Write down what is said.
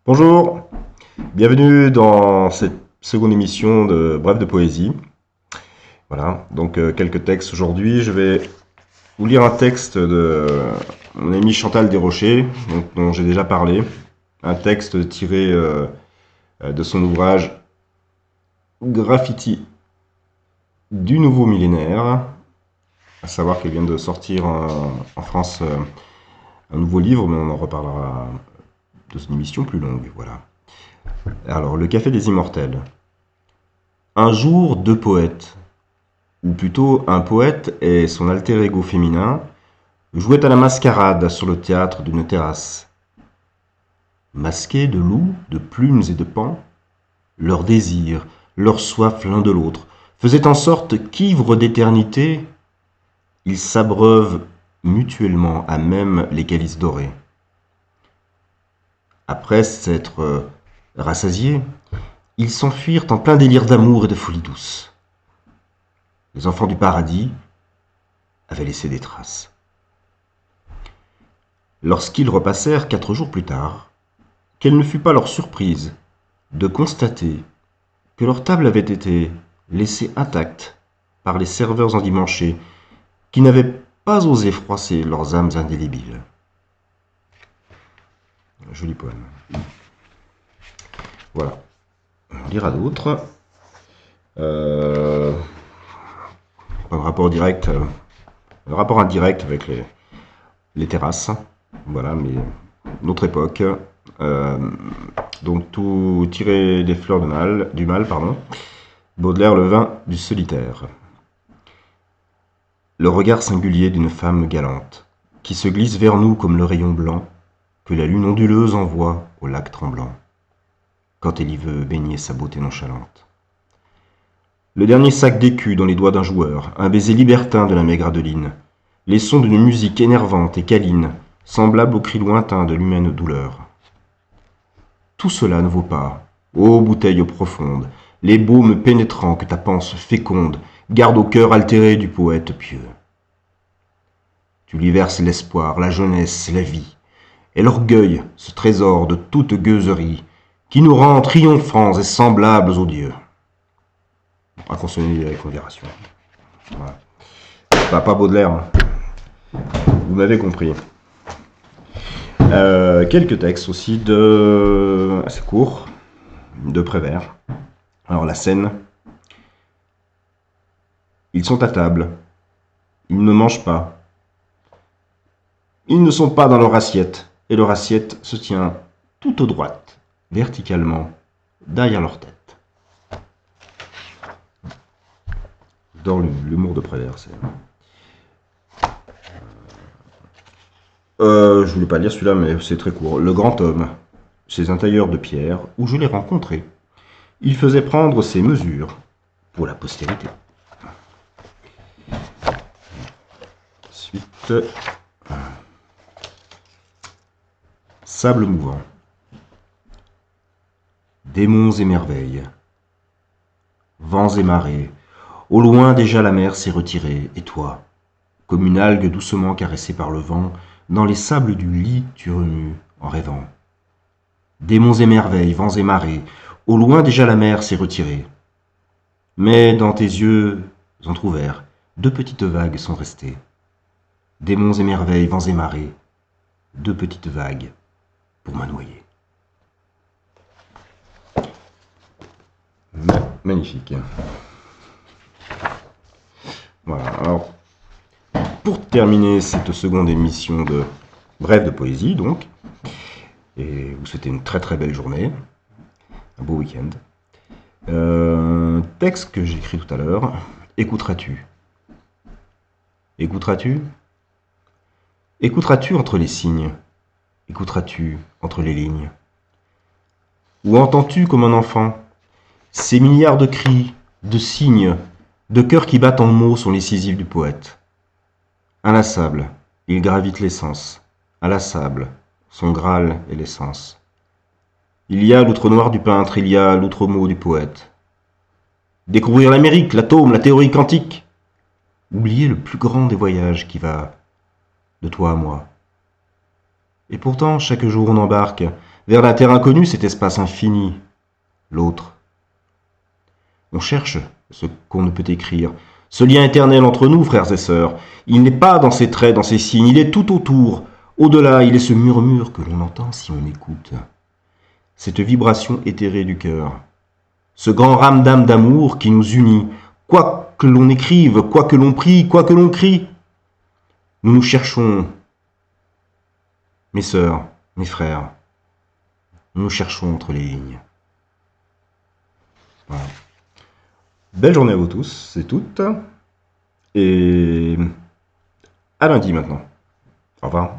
Bonjour, bienvenue dans cette seconde émission de Bref de Poésie. Voilà, donc quelques textes aujourd'hui. Je vais vous lire un texte de mon ami Chantal Desrochers, dont j'ai déjà parlé. Un texte tiré de son ouvrage Graffiti du nouveau millénaire. À savoir qu'elle vient de sortir en France un nouveau livre, mais on en reparlera dans une émission plus longue. Voilà. Alors, le Café des Immortels. Un jour, deux poètes, ou plutôt un poète et son alter ego féminin, jouaient à la mascarade sur le théâtre d'une terrasse. Masqués de loups, de plumes et de pans, leur désir, leur soif l'un de l'autre, faisaient en sorte qu'ivres d'éternité, ils s'abreuvent mutuellement à même les calices dorés. Après s'être rassasiés, ils s'enfuirent en plein délire d'amour et de folie douce. Les enfants du paradis avaient laissé des traces. Lorsqu'ils repassèrent 4 jours plus tard, quelle ne fut pas leur surprise de constater que leur table avait été laissée intacte par les serveurs endimanchés qui n'avaient pas osé froisser leurs âmes indélébiles. Joli poème. Voilà. On lira d'autres. Pas de rapport direct, rapport indirect avec les terrasses. Voilà, mais notre époque. Donc tout tiré des fleurs du mal, pardon. Baudelaire, le vin du solitaire. Le regard singulier d'une femme galante, qui se glisse vers nous comme le rayon blanc que la lune onduleuse envoie au lac tremblant, quand elle y veut baigner sa beauté nonchalante. Le dernier sac d'écus dans les doigts d'un joueur, un baiser libertin de la maigre Adeline, les sons d'une musique énervante et câline, semblable aux cris lointains de l'humaine douleur. Tout cela ne vaut pas, ô bouteille profonde, les baumes pénétrants que ta panse féconde garde au cœur altéré du poète pieux. Tu lui verses l'espoir, la jeunesse, la vie, et l'orgueil, ce trésor de toute gueuserie, qui nous rend triomphants et semblables aux dieux. À consommer avec modération. Voilà. Bah, pas Baudelaire, hein. Vous m'avez compris. Quelques textes aussi assez courts, de Prévert. Alors la scène. Ils sont à table. Ils ne mangent pas. Ils ne sont pas dans leur assiette, et leur assiette se tient tout droite, verticalement, derrière leur tête. Dans l'humour de Prévert, c'est... je voulais pas lire celui-là, mais c'est très court. Le grand homme, chez un tailleur de pierre, où je l'ai rencontré. Il faisait prendre ses mesures pour la postérité. Ensuite, sable mouvant. Démons et merveilles. Vents et marées. Au loin déjà la mer s'est retirée, et toi, comme une algue doucement caressée par le vent, dans les sables du lit tu remues en rêvant. Démons et merveilles, vents et marées, au loin déjà la mer s'est retirée. Mais dans tes yeux entr'ouverts, 2 petites vagues sont restées. Démons et merveilles, vents et marées, 2 petites vagues pour me noyer. Magnifique. Voilà, alors, pour terminer cette seconde émission de Bref de Poésie, donc, et vous souhaitez une très très belle journée, un beau week-end. Texte que j'ai écrit tout à l'heure. Écouteras-tu? Écouteras-tu? Écouteras-tu entre les signes? Écouteras-tu entre les lignes? Ou entends-tu comme un enfant ces milliards de cris, de signes, de cœurs qui battent en mots sont les incisives du poète? Inlassable, il gravite l'essence. Inlassable, son Graal est l'essence. Il y a l'outre noir du peintre, il y a l'outre mot du poète. Découvrir l'Amérique, l'atome, la théorie quantique. Oublier le plus grand des voyages qui va de toi à moi. Et pourtant, chaque jour on embarque vers la terre inconnue, cet espace infini, l'autre. On cherche ce qu'on ne peut écrire, ce lien éternel entre nous, frères et sœurs. Il n'est pas dans ses traits, dans ses signes, il est tout autour. Au-delà, il est ce murmure que l'on entend si on écoute. Cette vibration éthérée du cœur. Ce grand ramdam d'amour qui nous unit, quoi que l'on écrive, quoi que l'on prie, quoi que l'on crie. Nous nous cherchons, mes sœurs, mes frères, nous nous cherchons entre les lignes. Voilà. Belle journée à vous tous et toutes. Et à lundi maintenant. Au revoir.